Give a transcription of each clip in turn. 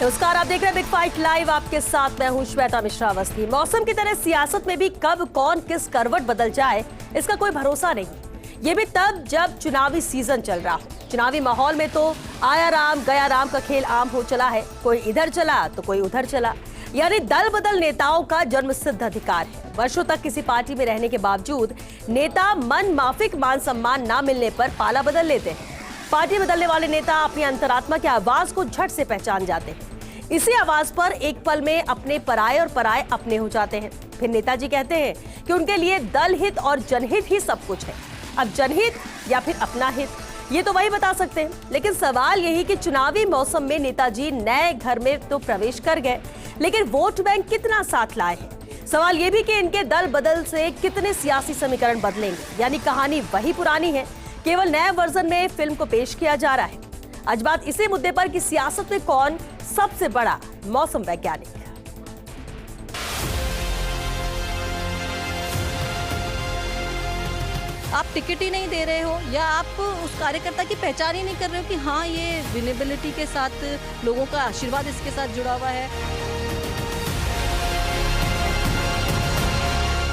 नमस्कार, आप देख रहे हैं बिग फाइट लाइव। आपके साथ मैं हूं श्वेता मिश्रा अवस्थी। मौसम की तरह सियासत में भी कब कौन किस करवट बदल जाए इसका कोई भरोसा नहीं। ये भी तब जब चुनावी सीजन चल रहा हो। चुनावी माहौल में तो आया राम गया राम का खेल आम हो चला है। कोई इधर चला तो कोई उधर चला, यानी दल बदल नेताओं का जन्मसिद्ध अधिकार है। वर्षों तक किसी पार्टी में रहने के बावजूद नेता मन माफिक मान सम्मान ना मिलने पर पाला बदल लेते हैं। पार्टी बदलने वाले नेता अपनी अंतरात्मा की आवाज को झट से पहचान जाते हैं। इसी आवाज पर एक पल में अपने पराये और पराये अपने हो जाते हैं। फिर नेताजी कहते हैं कि उनके लिए दल हित और जनहित ही सब कुछ है। अब जनहित या फिर अपना हित, ये तो वही बता सकते हैं। लेकिन सवाल यही कि चुनावी मौसम में नेताजी नए घर में तो प्रवेश कर गए, लेकिन वोट बैंक कितना साथ लाए हैं। सवाल ये भी कि इनके दल बदल से कितने सियासी समीकरण बदलेंगे, यानी कहानी वही पुरानी है, केवल नए वर्जन में फिल्म को पेश किया जा रहा है। आज बात इसी मुद्दे पर कि सियासत में कौन सबसे बड़ा मौसम वैज्ञानिक। आप टिकट ही नहीं दे रहे हो या आप उस कार्यकर्ता की पहचान ही नहीं कर रहे हो कि हाँ ये विनेबिलिटी के साथ लोगों का आशीर्वाद इसके साथ जुड़ा हुआ है।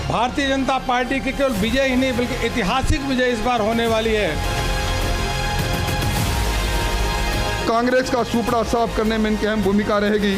भारतीय जनता पार्टी की केवल विजय ही नहीं बल्कि ऐतिहासिक विजय इस बार होने वाली है। कांग्रेस का सुपड़ा साफ करने में इनकी अहम भूमिका रहेगी।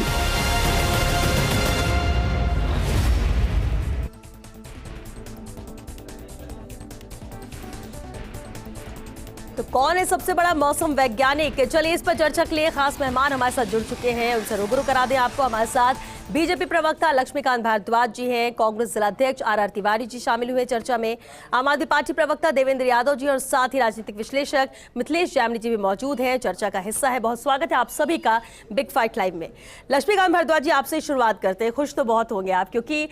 तो कौन है सबसे बड़ा मौसम वैज्ञानिक? चलिए इस पर चर्चा के लिए खास मेहमान हमारे साथ जुड़ चुके हैं, उनसे रूबरू करा दें आपको। हमारे साथ बीजेपी प्रवक्ता लक्ष्मीकांत भारद्वाज जी हैं, कांग्रेस जिलाध्यक्ष आर तिवारी जी शामिल हुए चर्चा में, आम आदमी पार्टी प्रवक्ता देवेंद्र यादव जी और साथ ही राजनीतिक विश्लेषक मिथिलेश जामनी जी भी मौजूद हैं, चर्चा का हिस्सा है। बहुत स्वागत है आप सभी का बिग फाइट लाइव में। लक्ष्मीकांत भारद्वाज जी, आपसे शुरुआत करते हैं। खुश तो बहुत होंगे आप, क्योंकि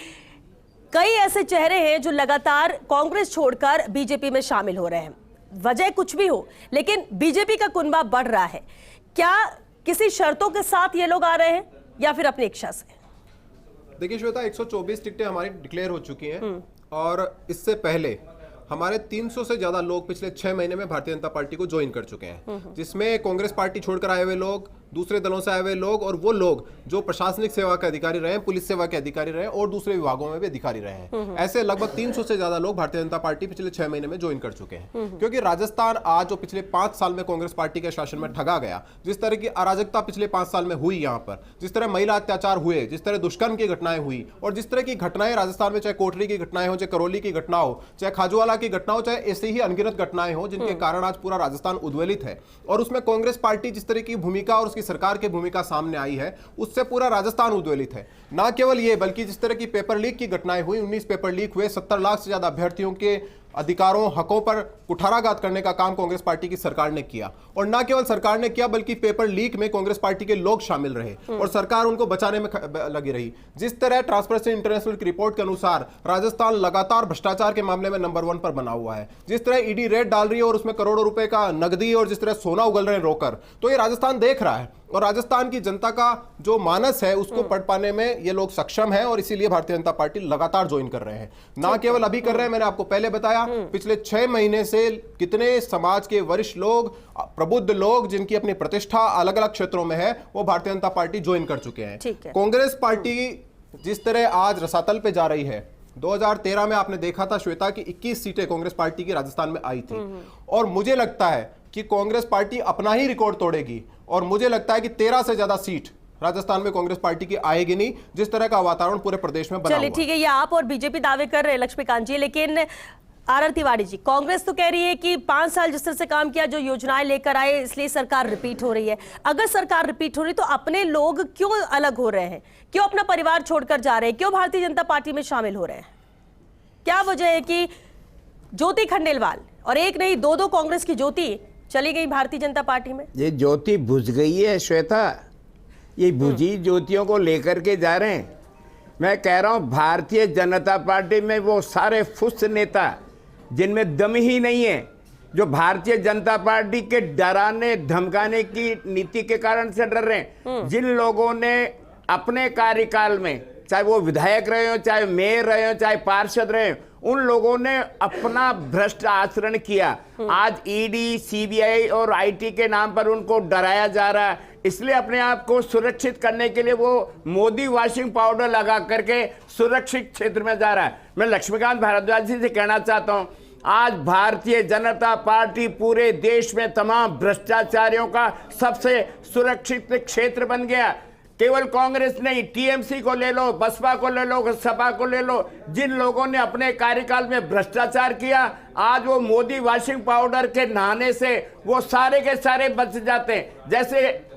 कई ऐसे चेहरे हैं जो लगातार कांग्रेस छोड़कर बीजेपी में शामिल हो रहे हैं। वजह कुछ भी हो, लेकिन बीजेपी का कुनबा बढ़ रहा है। क्या किसी शर्तों के साथ ये लोग आ रहे हैं या फिर अपनी इच्छा से? देखिए श्वेता, 124 टिकटें हमारी डिक्लेयर हो चुकी हैं और इससे पहले हमारे 300 से ज्यादा लोग पिछले 6 महीने में भारतीय जनता पार्टी को ज्वाइन कर चुके हैं, जिसमें कांग्रेस पार्टी छोड़कर आए हुए लोग, दूसरे दलों से आए हुए लोग और वो लोग जो प्रशासनिक सेवा के अधिकारी रहे, पुलिस सेवा के अधिकारी रहे और दूसरे विभागों में भी अधिकारी रहे हैं। ऐसे लगभग 300 से ज्यादा लोग भारतीय जनता पार्टी पिछले 6 महीने में ज्वाइन कर चुके हैं। क्योंकि राजस्थान आज जो पिछले 5 साल में कांग्रेस पार्टी के शासन में ठगा गया, जिस तरह की अराजकता पिछले 5 साल में हुई, यहाँ पर जिस तरह महिला अत्याचार हुए, जिस तरह दुष्कर्म की घटनाएं हुई और जिस तरह की घटनाएं राजस्थान में, चाहे कोटरी की घटनाएं हो, चाहे करौली की घटना हो, चाहे खाजूवाला की घटना हो, चाहे ऐसे ही अनगिनत घटनाएं हो जिनके कारण आज पूरा राजस्थान उद्वेलित है। और उसमें कांग्रेस पार्टी जिस तरह की भूमिका और उसकी सरकार की भूमिका सामने आई है, उससे पूरा राजस्थान उद्वेलित है। ना केवल ये, बल्कि जिस तरह की पेपर लीक की घटनाएं हुई, 19 पेपर लीक हुए, 70 लाख से ज्यादा अभ्यर्थियों के अधिकारों, हकों पर कुठाराघात करने का काम कांग्रेस पार्टी की सरकार ने किया। और ना केवल सरकार ने किया, बल्कि पेपर लीक में कांग्रेस पार्टी के लोग शामिल रहे और सरकार उनको बचाने में लगी रही। जिस तरह ट्रांसपेरेंसी इंटरनेशनल की रिपोर्ट के अनुसार राजस्थान लगातार भ्रष्टाचार के मामले में नंबर 1 पर बना हुआ है, जिस तरह ईडी रेड डाल रही है और उसमें करोड़ों रुपए का नकदी और जिस तरह सोना उगल रहे हैं रोकर, तो ये राजस्थान देख रहा है और राजस्थान की जनता का जो मानस है उसको पढ़ पाने में ये लोग सक्षम हैं और इसीलिए भारतीय जनता पार्टी लगातार ज्वाइन कर रहे हैं। ना केवल अभी कर रहे हैं, मैंने आपको पहले बताया, पिछले 6 महीने से कितने समाज के वरिष्ठ लोग, प्रबुद्ध लोग जिनकी अपनी प्रतिष्ठा अलग अलग क्षेत्रों में है, वो भारतीय जनता पार्टी ज्वाइन कर चुके हैं। कांग्रेस पार्टी जिस तरह आज रसातल पे जा रही है, 2013 में आपने देखा था श्वेता की 21 सीटें कांग्रेस पार्टी की राजस्थान में आई थी और मुझे लगता है कि कांग्रेस पार्टी अपना ही रिकॉर्ड तोड़ेगी और मुझे लगता है कि 13 से ज्यादा सीट राजस्थान में कांग्रेस पार्टी की आएगी नहीं, जिस तरह का वातावरण पूरे प्रदेश में बना हुआ है। चलिए ठीक है, ये आप और बीजेपी दावे कर रहे हैं लक्ष्मीकांत जी, लेकिन आर तिवारी जी, कांग्रेस तो कह रही है कि 5 साल जिस तरह से काम किया, जो योजनाएं लेकर आए, इसलिए सरकार रिपीट हो रही है। अगर सरकार रिपीट हो रही तो अपने लोग क्यों अलग हो रहे हैं, क्यों अपना परिवार छोड़कर जा रहे हैं, क्यों भारतीय जनता पार्टी में शामिल हो रहे हैं? क्या वजह है कि ज्योति खंडेलवाल और एक नहीं 2 कांग्रेस की ज्योति चली गई भारतीय जनता पार्टी में? ये ज्योति बुझ गई है श्वेता, ये बुझी ज्योतियों को लेकर के जा रहे हैं। मैं कह रहा हूं भारतीय जनता पार्टी में वो सारे फुस नेता जिनमें दम ही नहीं है, जो भारतीय जनता पार्टी के डराने धमकाने की नीति के कारण से डर रहे हैं, जिन लोगों ने अपने कार्यकाल में, चाहे वो विधायक रहे हो, चाहे मेयर रहे हो, चाहे पार्षद रहे हो, उन लोगों ने अपना भ्रष्ट आचरण किया। आज ईडी, सीबीआई और आईटी के नाम पर उनको डराया जा रहा है, इसलिए अपने आप को सुरक्षित करने के लिए वो मोदी वॉशिंग पाउडर लगा करके सुरक्षित क्षेत्र में जा रहा है। मैं लक्ष्मीकांत भारद्वाज जी से कहना चाहता हूं, आज भारतीय जनता पार्टी पूरे देश में तमाम भ्रष्टाचारियों का सबसे सुरक्षित क्षेत्र बन गया। केवल कांग्रेस नहीं, टीएमसी को ले लो, बसपा को ले लो, सपा को ले लो, जिन लोगों ने अपने कार्यकाल में भ्रष्टाचार किया, आज वो मोदी वॉशिंग पाउडर के नहाने से वो सारे के सारे बच जाते हैं। जैसे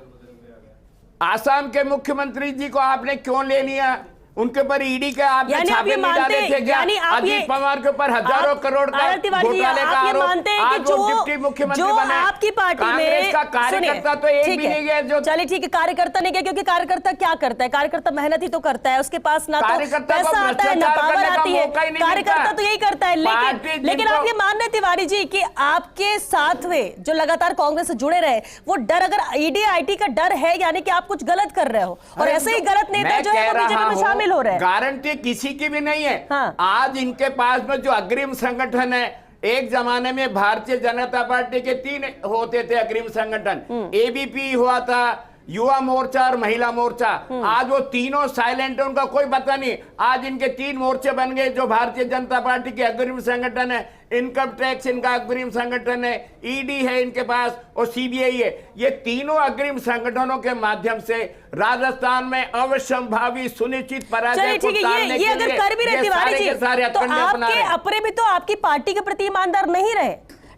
आसाम के मुख्यमंत्री जी को आपने क्यों ले लिया? उनके ऊपर ईडी का आपने छापे नहीं डाले थे क्या? अजीत पवार के ऊपर हजारों करोड़ का घोटाले का आरोप, आज वो डिप्टी मुख्यमंत्री बने। आपकी पार्टी में का कार्यकर्ता तो एक भी नहीं है जो, चलिए ठीक है, कार्यकर्ता नहीं गया, क्योंकि कार्यकर्ता क्या करता है? कार्यकर्ता मेहनत ही तो करता है, उसके पास ना तो पैसा आता है ना पावर आती है, कार्यकर्ता तो यही करता है। लेकिन आप ये मान रहे तिवारी जी कि आपके साथ में जो लगातार कांग्रेस से जुड़े रहे, वो डर, अगर ईडी आईटी का डर है, यानी कि आप कुछ गलत कर रहे हो, और ऐसे ही गलत नेता जो है वो बीजेपी में शामिल हो रहे हैं। गारंटी किसी की भी नहीं है। हाँ। आज इनके पास में जो अग्रिम संगठन है, एक जमाने में भारतीय जनता पार्टी के 3 होते थे अग्रिम संगठन, एबीपी हुआ था, युवा मोर्चा और महिला मोर्चा। आज वो तीनों साइलेंट है, उनका कोई पता नहीं। आज इनके 3 मोर्चे बन गए जो भारतीय जनता पार्टी के अग्रिम संगठन है। इनकम टैक्स इनका अग्रिम संगठन है, ईडी है इनके पास और सीबीआई है। ये तीनों अग्रिम संगठनों के माध्यम से राजस्थान में अवश्यंभावी सुनिश्चित पराजय को टालने ये अगर कर भी रहे तिवारी जी, तो आपके अपने भी तो आपकी पार्टी के प्रति ईमानदार नहीं रहे।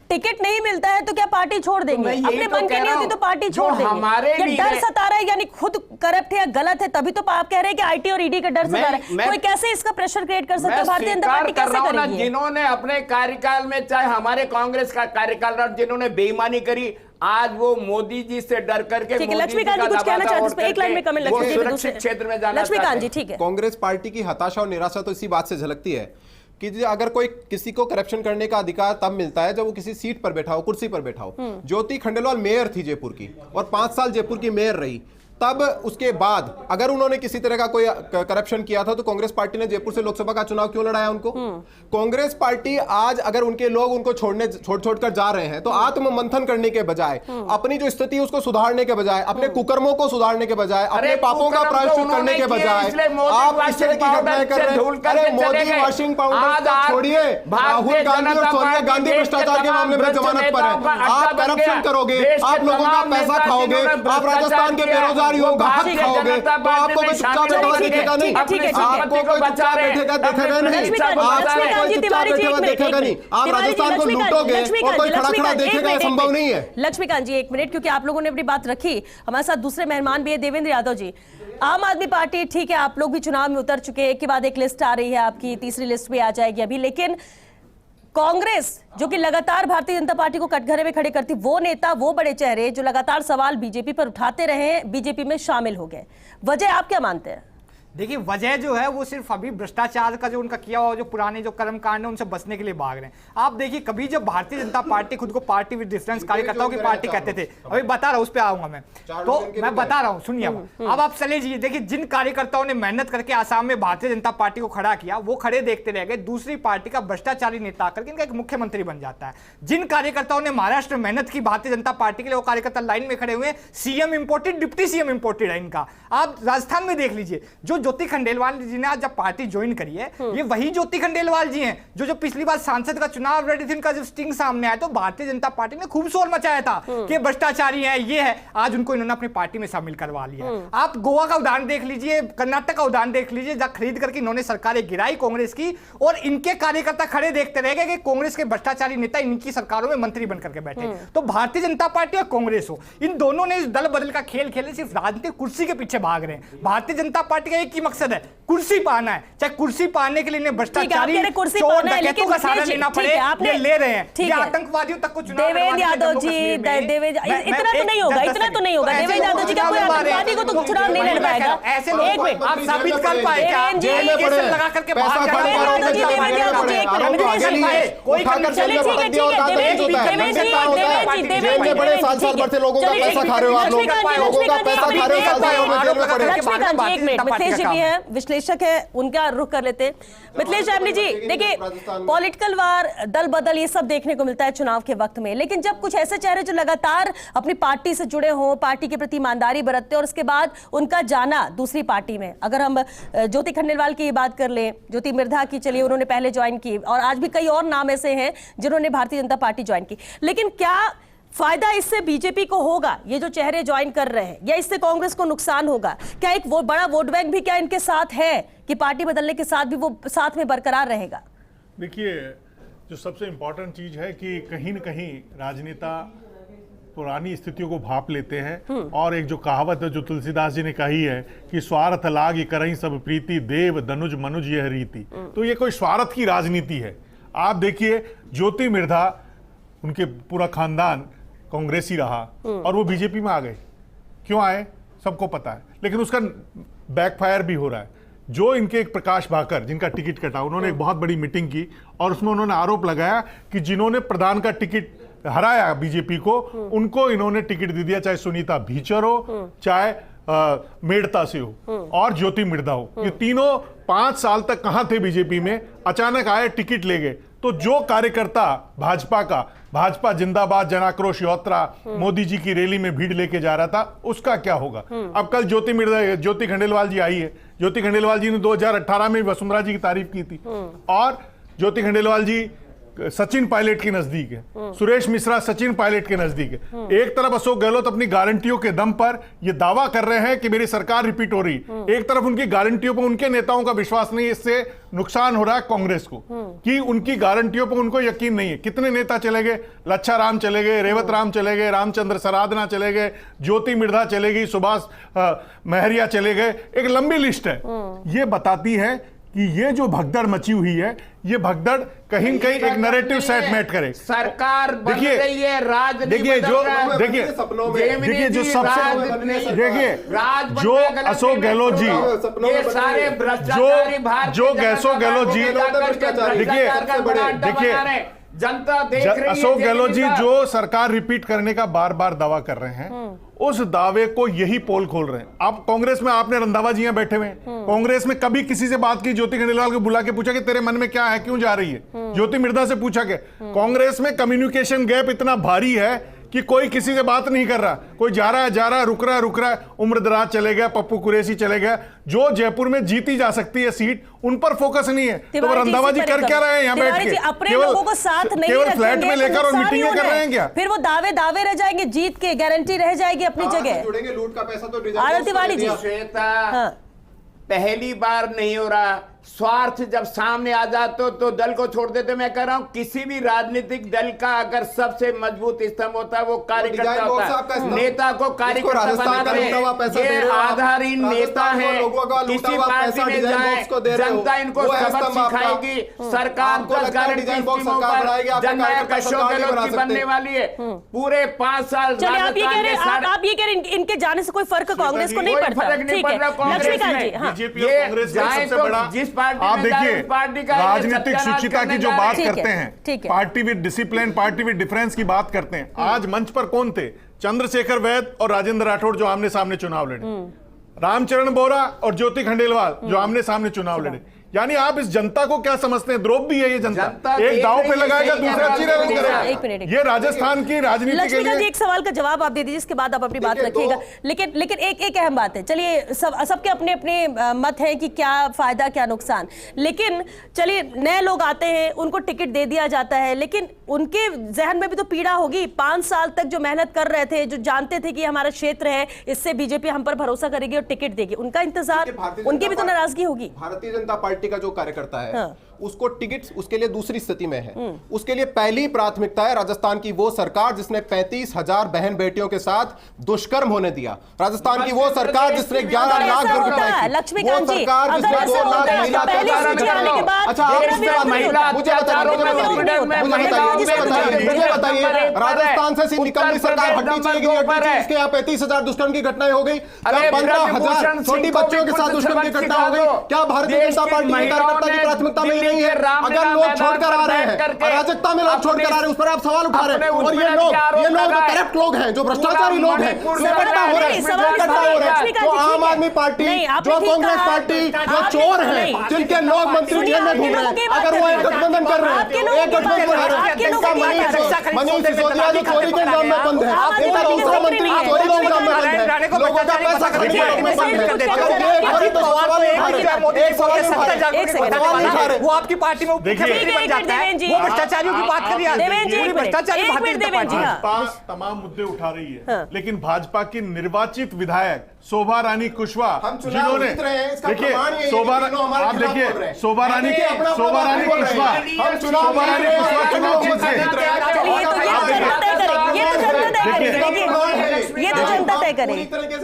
टिकट नहीं मिलता है तो क्या पार्टी छोड़ देंगे? अपने मन की नहीं होती तो पार्टी छोड़ देंगे। हमारे डर सता रहा है, यानी खुद करप्ट है या गलत है, तभी तो आप कह रहे हैं कि आईटी और ईडी का डर सता रहा है। कोई कैसे इसका प्रेशर क्रिएट कर सकता है? भारतीय जनता पार्टी कैसे करेगी? जिन्होंने अपने कार्यकाल में, चाहे हमारे कांग्रेस का कार्यकाल रहा, जिन्होंने बेईमानी करी, आज वो मोदी जी से डर करके लक्ष्मीकांत जी कुछ कहना चाहते हैं, एक लाइन में कमेंट सुरक्षित क्षेत्र में जाना। लक्ष्मीकांत जी ठीक है। कांग्रेस पार्टी की हताशा और निराशा तो इसी बात से झलकती है कि अगर कोई किसी को करप्शन करने का अधिकार तब मिलता है जब वो किसी सीट पर बैठा हो, कुर्सी पर बैठा हो। ज्योति खंडेलवाल मेयर थी जयपुर की और 5 साल जयपुर की मेयर रही। तब उसके बाद अगर उन्होंने किसी तरह का कोई करप्शन किया था तो कांग्रेस पार्टी ने जयपुर से लोकसभा का चुनाव क्यों लड़ाया उनको? कांग्रेस पार्टी आज अगर उनके लोग उनको छोड़ जा रहे हैं तो आत्म मंथन करने के बजाय, अपनी जो स्थिति है उसको सुधारने के बजाय, अपने कुकर्मों को सुधारने के बजाय, अपने पापों का प्रायश्चित करने के बजाय आप इस तरह की घटनाएं कर रहे हैं। अरे मोदी वॉशिंग पाउडर छोड़िए, राहुल गांधी और सोनिया गांधी भ्रष्टाचार के मामले में जमानत पर है। आप करप्शन करोगे, आप लोगों का पैसा खाओगे, आप राजस्थान के बेरोजगार खाओगे, तो आपको कोई चुपचाप बैठा दिखेगा नहीं, आपको कोई चुपचाप बैठेगा देखेगा नहीं, आपको कोई चुपचाप बैठेगा देखेगा नहीं। आप राजस्थान को लूटोगे और कोई खड़ा खड़ा देखेगा, यह संभव नहीं है। लक्ष्मीकांत जी 1 मिनट, क्योंकि आप लोगों ने अपनी बात रखी। हमारे साथ दूसरे मेहमान भी है, देवेंद्र यादव जी। आम आदमी पार्टी, ठीक है, आप लोग भी चुनाव में उतर चुके हैं, एक के बाद एक लिस्ट आ रही है आपकी, तीसरी लिस्ट भी आ जाएगी अभी, लेकिन कांग्रेस जो कि लगातार भारतीय जनता पार्टी को कटघरे में खड़े करती, वो नेता, वो बड़े चेहरे जो लगातार सवाल बीजेपी पर उठाते रहे, बीजेपी में शामिल हो गए। वजह आप क्या मानते हैं? देखिए, वजह जो है वो सिर्फ अभी भ्रष्टाचार का जो उनका किया हुआ, जो पुराने जो कर्मकांड है उनसे बचने के लिए भाग रहे हैं। आप देखिए, कभी जब भारतीय जनता पार्टी खुद को पार्टी विद डिफरेंस कार्यकर्ताओं की पार्टी कहते थे, अभी बता रहा हूं, उस पर आऊंगा मैं, तो मैं बता रहा हूं, सुनिए। अब आप चले जाइए, देखिए जिन कार्यकर्ताओं ने मेहनत करके आसाम में भारतीय जनता पार्टी को खड़ा किया, वो खड़े देखते रह गए दूसरी पार्टी का भ्रष्टाचारी नेता आकर के इनका एक मुख्यमंत्री बन जाता है। जिन कार्यकर्ताओं ने महाराष्ट्र में मेहनत की भारतीय जनता पार्टी के लिए, वो कार्यकर्ता लाइन में खड़े हुए, CM imported, deputy CM imported है इनका। आप राजस्थान में देख लीजिए, जो ज्योति खंडेलवाल जी ने आज जब पार्टी ज्वाइन करी है, ये वही ज्योति खंडेलवाल जी हैं जो पिछली बार सांसद का चुनाव लड़ी थी। इनका जब स्टिंग सामने आया तो भारतीय जनता पार्टी ने खूब शोर मचाया था कि भ्रष्टाचारी है, ये है। आज उनको इन्होंने अपनी पार्टी में शामिल करवा लिया। आप गोवा का उदाहरण देख लीजिए, कर्नाटक का उदाहरण देख लीजिए, जहां खरीद करके इन्होंने सरकारें गिराई कांग्रेस की, और इनके कार्यकर्ता खड़े देखते रह गए कि कांग्रेस के भ्रष्टाचारी नेता इनकी सरकारों में मंत्री बनकर के बैठे। तो भारतीय जनता पार्टी और कांग्रेस हो, इन दोनों ने दल बदल का खेल खेले, सिर्फ राजनीतिक कुर्सी के पीछे भाग रहे हैं। भारतीय जनता पार्टी का एक ही मकसद है, कुर्सी पाना है। चाहे कुर्सी पाने के लिए इन्हें भ्रष्टाचारी, चोर, डकैतों का सहारा लेना पड़े, ये ले रहे हैं। ये आतंकवादियों तक को चुनाव देवेंद्र यादव जी, इतना तो नहीं होगा, इतना तो नहीं होगा। देवेंद्र यादव जी का कोई आतंकवादी को तो चुनाव नहीं लड़ पाएगा। ऐसे लोग आप साबित कर पाए क्या? जेल में लगा करके बाहर कोई बड़े साल भर से लोगों का पैसा खा रहे हो, आप लोगों का पैसा खा रहे हो, जी भी हैं, विश्लेषक है, उनका रुख कर लेते हैं। मिथिलेश जामनी जी, देखिए पॉलिटिकल वार, दल बदल, ये सब देखने को मिलता है चुनाव के वक्त में, लेकिन जब कुछ ऐसे चेहरे जो लगातार अपनी पार्टी से जुड़े हों, पार्टी के प्रति ईमानदारी बरतते और उसके बाद उनका जाना दूसरी पार्टी में, अगर हम ज्योति खंडेलवाल की बात कर लें, ज्योति मिर्धा की, चलिए उन्होंने पहले ज्वाइन की, और आज भी कई और नाम ऐसे हैं जिन्होंने भारतीय जनता पार्टी ज्वाइन की, लेकिन क्या फायदा इससे बीजेपी को होगा, ये जो चेहरे ज्वाइन कर रहे हैं, या इससे कांग्रेस को नुकसान होगा? क्या एक वो बड़ा वोट बैंक भी क्या इनके साथ है कि पार्टी बदलने के साथ भी वो साथ में बरकरार रहेगा? देखिए, जो सबसे इंपॉर्टेंट चीज है कि कहीं न कहीं राजनेता पुरानी स्थितियों को भाप लेते हैं, और एक जो कहावत है जो तुलसीदास जी ने कही है कि स्वार्थ लाग करहीं सब प्रीति, देव दनुज मनुज यह रीति, तो ये कोई स्वार्थ की राजनीति है। आप देखिए, ज्योति मिर्धा, उनके पूरा खानदान कांग्रेसी रहा और वो बीजेपी में आ गए। क्यों आए सबको पता है, लेकिन उसका बैकफायर भी हो रहा है। जो इनके एक प्रकाश भाकर, जिनका टिकट कटा, उन्होंने एक बहुत बड़ी मीटिंग की और उसमें उन्होंने आरोप लगाया कि जिन्होंने प्रधान का टिकट हराया बीजेपी को, उनको इन्होंने टिकट दे दिया, चाहे सुनीता भीचर हो, चाहे मेड़ता से हो और ज्योति मिर्धा हो। ये तीनों 5 साल तक कहां थे बीजेपी में, अचानक आए, टिकट ले गए। तो जो कार्यकर्ता भाजपा का, भाजपा जिंदाबाद जन आक्रोश यात्रा मोदी जी की रैली में भीड़ लेके जा रहा था, उसका क्या होगा? अब कल ज्योति खंडेलवाल जी आई है। ज्योति खंडेलवाल जी ने 2018 में वसुंधरा जी की तारीफ की थी, और ज्योति खंडेलवाल जी सचिन पायलट के नजदीक है, सुरेश मिश्रा सचिन पायलट के नजदीक है। एक तरफ अशोक गहलोत अपनी गारंटियों के दम पर यह दावा कर रहे हैं कि मेरी सरकार रिपीट हो रही, एक तरफ उनकी गारंटियों पर उनके नेताओं का विश्वास नहीं है। इससे नुकसान हो रहा है कांग्रेस को कि उनकी गारंटियों पर उनको यकीन नहीं है। कितने नेता चले गए, लच्छा राम चले गए, रेवत राम चले गए, रामचंद्र सरादना चले गए, ज्योति मिर्धा चले गई, सुभाष महरिया चले गए, एक लंबी लिस्ट है। ये बताती है कि ये जो भगदड़ मची हुई है, ये भगदड़ कहीं कहीं एक नैरेटिव सेट मेट करे। सरकार बन रही है, राज देखिए जो देखिए जो सबसे देखिए जो अशोक गहलोत जी, जो अशोक गहलोत जी, देखिए जनता देख रही है, अशोक गहलोत जी जो सरकार रिपीट करने का बार बार दावा कर रहे हैं, उस दावे को यही पोल खोल रहे हैं। आप कांग्रेस में, आपने रंधावा जी यहाँ बैठे हुए हैं, कांग्रेस में कभी किसी से बात की, ज्योति खंडेलवाल को बुला के पूछा कि तेरे मन में क्या है, क्यों जा रही है? ज्योति मिर्धा से पूछा कि कांग्रेस में कम्युनिकेशन गैप इतना भारी है कि कोई किसी से बात नहीं कर रहा, कोई जा रहा है, रुक रहा है। उम्र दराज चले गए, पप्पू कुरैशी चले गए, जो जयपुर में जीती जा सकती है सीट, उन पर फोकस नहीं है। तो रंधावा जी कर क्या रहे हैं यहाँ बैठ के? अपने लोगों को साथ नहीं केवल फ्लैट में लेकर और मीटिंगें कर रहे हैं क्या? फिर वो दावे रह जाएंगे, जीत के गारंटी रह जाएगी अपनी जगह। जुड़ेंगे, लूट का पैसा तो आनंद तिवारी जी, पहली बार नहीं हो रहा। स्वार्थ जब सामने आ जाते तो दल को छोड़ देते। मैं कह रहा हूं किसी भी राजनीतिक दल का अगर सबसे मजबूत स्तंभ होता है वो कार्यकर्ता होता है। नेता को कार्यकर्ता बनाते हैं, ये आधारहीन नेता है। किसी पार्टी में जाए, जनता इनको सबक सिखाएगी। सरकार 10 गारंटी स्कीमों पर जननायक अशोक गहलोत की बनने वाली है। पूरे 5 साल आप ये कह रहे हैं इनके जाने से कोई फर्क कांग्रेस को नहीं पड़ता? ठीक है, लक्ष्मीकांत जी, हाँ, जिस आप देखिए राजनीतिक शुचिता की जो बात करते हैं, party with discipline, party with difference की बात करते हैं। आज मंच पर कौन थे? चंद्रशेखर वैद्य और राजेंद्र राठौड़ जो आमने सामने चुनाव लड़े, रामचरण बोरा और ज्योति खंडेलवाल जो आमने सामने चुनाव लड़े। यानी आप इस जनता को क्या समझते हैं? द्रौपदी है ये जनता, एक दांव पे लगाएगा, दूसरा चिरहरण करेगा। ये राजस्थान की राजनीति के लिए। एक सवाल का जवाब आप दे दीजिए, इसके बाद आप अपनी बात रखिएगा। लेकिन एक अहम बात है, चलिए सबके अपने अपने मत है कि क्या फायदा क्या नुकसान, लेकिन चलिए नए लोग आते हैं, उनको टिकट दे दिया जाता है, लेकिन उनके जहन में भी तो पीड़ा होगी। 5 साल तक जो मेहनत कर रहे थे, जो जानते थे कि हमारा क्षेत्र है, इससे बीजेपी हम पर भरोसा करेगी और टिकट देगी, उनका इंतजार, उनकी भी तो नाराजगी होगी। भारतीय जनता पार्टी का जो कार्यकर्ता है, उसको टिकट उसके लिए दूसरी स्थिति में है। उसके लिए पहली प्राथमिकता है राजस्थान की वो सरकार जिसने 35,000 बहन बेटियों के साथ दुष्कर्म होने दिया। राजस्थान की वो सरकार जिसने 11 लाख लक्ष्मीकांत जी, राजस्थान से निकलनी सरकार हटनी चाहिए। इसके यहाँ 35,000 दुष्कर्म की घटनाएं हो गई, 15,000 छोटी बच्चियों के साथ दुष्कर्म की घटना हो गई। क्या भारतीय जनता पार्टी की कार्यकर्ता की प्राथमिकता नहीं? नहीं है। अगर लोग छोड़कर आ रहे हैं, अराजकता में लोग छोड़कर आ रहे हैं, उस पर आप सवाल उठा रहे हैं। और ये लोग जो करप्ट लोग हैं, जो भ्रष्टाचारी लोग हैं, जो इकट्ठा हो रहे हैं, तो आम आदमी पार्टी, जो कांग्रेस पार्टी, जो चोर हैं, जिनके लोग मंत्री जेल में घूम रहे हैं, अगर वो एक गठबंधन कर रहे हैं, एक गठबंधन कर रहे हैं, इनका मनीष सिसोदिया जो चोरी के नाम में बंद है, इनका दूसरा मंत्री चोरी के नाम में बंद है, लोगों का पैसा खरीदने के नाम में बंद है। अगर ये खरीद तो सवाल नहीं उठा रहे, एक सवाल नहीं उठा रहे, वो आपकी पार्टी में मुख्यमंत्री बन जाता है, वो भ्रष्टाचारियों की बात कर रही है, भ्रष्टाचारी भारतीय जनता पार्टी भाजपा तमाम मुद्दे उठा रही है, लेकिन भाजपा की निर्वाचित विधायक शोभा रानी कुशवाहा, जिन्होंने देखिए आप देखिए शोभा रानी कुशवाहा चुनाव जीत ये तो जनता तय करेगी।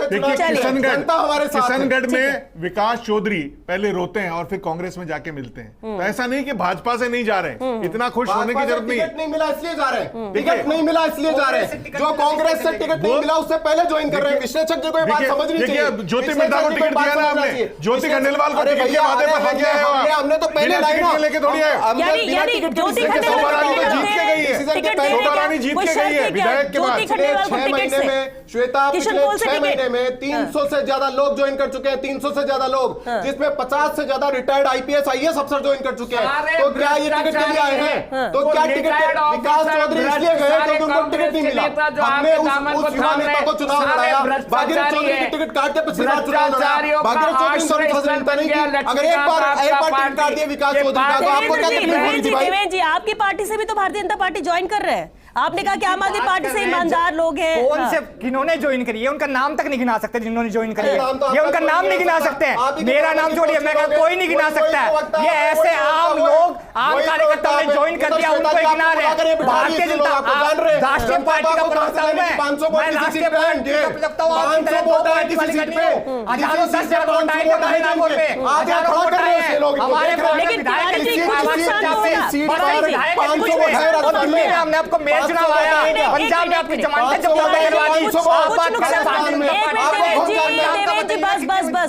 देखिए किशनगढ़ में विकास चौधरी पहले रोते हैं और फिर कांग्रेस में जाके मिलते हैं, तो ऐसा नहीं कि भाजपा से नहीं जा रहे हैं, इतना खुश होने की जरूरत नहीं। टिकट नहीं मिला इसलिए जा रहे हैं, टिकट नहीं मिला इसलिए जा रहे हैं, जो कांग्रेस से टिकट नहीं मिला उससे पहले ज्वाइन कर रहे हैं। विश्लेषक जी को ये बात समझनी चाहिए। ज्योति मिर्धा को टिकट दिया ना आपने, ज्योति खंडेलवाल को टिकट के वादे पर लेके आए हो, हमने तो पहले लाइन लेके थोड़ी आए, शोभा रानी तो जीत के गई है, शोभा रानी जीत के गई है विधायक के बाद। 6 महीने में श्वेता, पिछले 6 महीने में 300 से ज्यादा लोग ज्वाइन कर चुके हैं, 300 से ज्यादा लोग, जिसमें 50 से ज्यादा रिटायर्ड IPS IAS अफसर ज्वाइन कर चुके हैं। तो क्या ये टिकट के लिए आए हैं? तो क्या टिकट विकास चौधरी इसलिए गए क्योंकि उनको टिकट नहीं मिला? हमने उस युवा नेता को चुनाव लड़ाया, भागीरथ चौधरी की टिकट काट के पिछली बार चुनाव लड़ा, भागीरथ चौधरी नहीं की। अगर एक बार टिकट काट दिया विकास चौधरी का, तो आपको क्या तकलीफ होनी थी भाई? देवेंद्र जी, आपकी पार्टी से भी तो भारतीय जनता पार्टी ज्वाइन कर रहे हैं। आपने कहा कि आम आदमी पार्टी से ईमानदार लोग हैं। कौन से किन्होंने ज्वाइन करी है, उनका नाम तक नहीं गिना सकते जिन्होंने ज्वाइन करी है, ये उनका नाम नहीं गिना सकते हैं। मेरा नाम जोड़िए, मैं कोई नहीं गिना सकता है। ये ऐसे आम लोग, आम कार्यकर्ताओं ने ज्वाइन कर दिया, उनको गिना रहे हैं। भारतीय जनता राष्ट्रीय पार्टी का प्रवक्ता हूं मैं, राष्ट्रीय पार्टी का प्रवक्ता हूं, आपकी तरह दो पार्टी वाली नहीं हूं। हजारों 10,000 वोट आए थे नागौर पे, हजारों वोट आए हैं हमारे हमने आपको मेयर चुनाव आया, पंजाब में आपकी जमानतें जब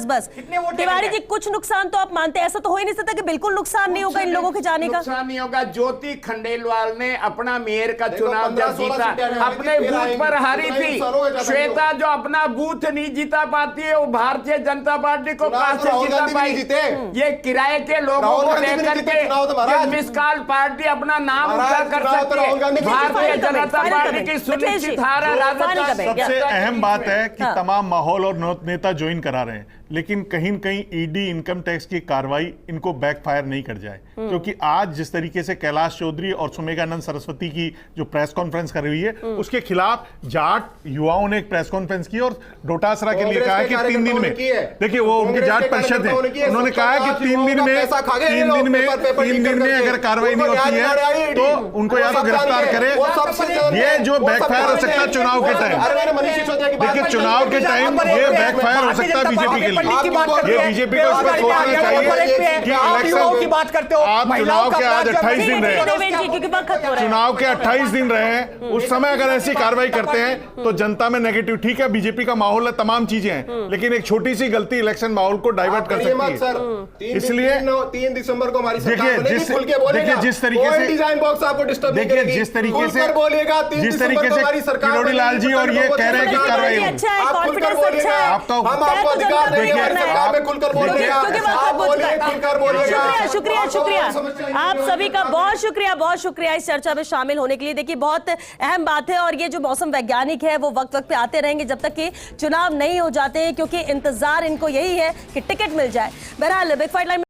बस तिवारी जी, कुछ नुकसान तो आप मानते हैं, ऐसा तो हो ही नहीं सकता कि बिल्कुल नुकसान नहीं होगा इन लोगों के जाने का। नुकसान नहीं होगा। ज्योति खंडेलवाल ने अपना मेयर का चुनाव जब जीता, अपने बूथ पर हारी थी। श्वेता जो अपना बूथ नहीं जीता पाती है, वो भारतीय जनता पार्टी को कहां से जीता पाई? ये किराए के लोगों को लेकर के मिसकाल पार्टी अपना नाम ऊंचा कर सकती है। भारतीय जनता पार्टी की सुनिश्चित हार राजद। सबसे अहम बात है कि तमाम माहौल और नेता ज्वाइन करा रहे हैं, लेकिन कहीं न कहीं ईडी इनकम टैक्स की कार्रवाई इनको बैकफायर नहीं कर जाए, क्योंकि आज जिस तरीके से कैलाश चौधरी और सुमेघानंद सरस्वती की जो प्रेस कॉन्फ्रेंस कर रही है, उसके खिलाफ जाट युवाओं ने एक प्रेस कॉन्फ्रेंस की और डोटासरा के लिए कहा है कि 3 दिन में, देखिए वो उनकी जाट परिषद है, उन्होंने कहा है कि 3 दिन में अगर कार्रवाई नहीं होती है तो उनको या तो गिरफ्तार करे। ये जो बैकफायर हो सकता है चुनाव के टाइम, देखिए चुनाव के टाइम ये बैकफायर हो सकता है बीजेपी के लिए। ये बीजेपी को इस पर सोचना चाहिए कि इलेक्शन की बात करते हो, आप चुनाव के आज 28 दिन रहे, चुनाव के 28 दिन रहे, उस समय अगर ऐसी कार्रवाई करते हैं तो जनता में नेगेटिव, ठीक है बीजेपी का माहौल है, तमाम चीजें हैं, लेकिन एक छोटी सी गलती इलेक्शन माहौल को डाइवर्ट कर सकती है। इसलिए 3 दिसंबर को हमारी देखिए जिस तरीके से डिजाइन बॉक्स आपको डिस्टर्ब नहीं करेगी, जिस तरीके से बोलिएगा 3 दिसंबर को हमारी सरकार किरोड़ी लाल जी और ये कह रहे हैं कि कार्रवाई होगी, आप खुलकर बोलिएगा, आपको अधिकार देंगे हमारी सरकार में खुलकर बोलिएगा, आप बोलिए, खुलकर बोलिएगा। शुक्रिया आप सभी का बहुत शुक्रिया इस चर्चा में शामिल होने के लिए। देखिए बहुत अहम बात है, और ये जो मौसम वैज्ञानिक है वो वक्त पे आते रहेंगे जब तक कि चुनाव नहीं हो जाते हैं, क्योंकि इंतजार इनको यही है कि टिकट मिल जाए। बहरहाल बिग फाइट लाइन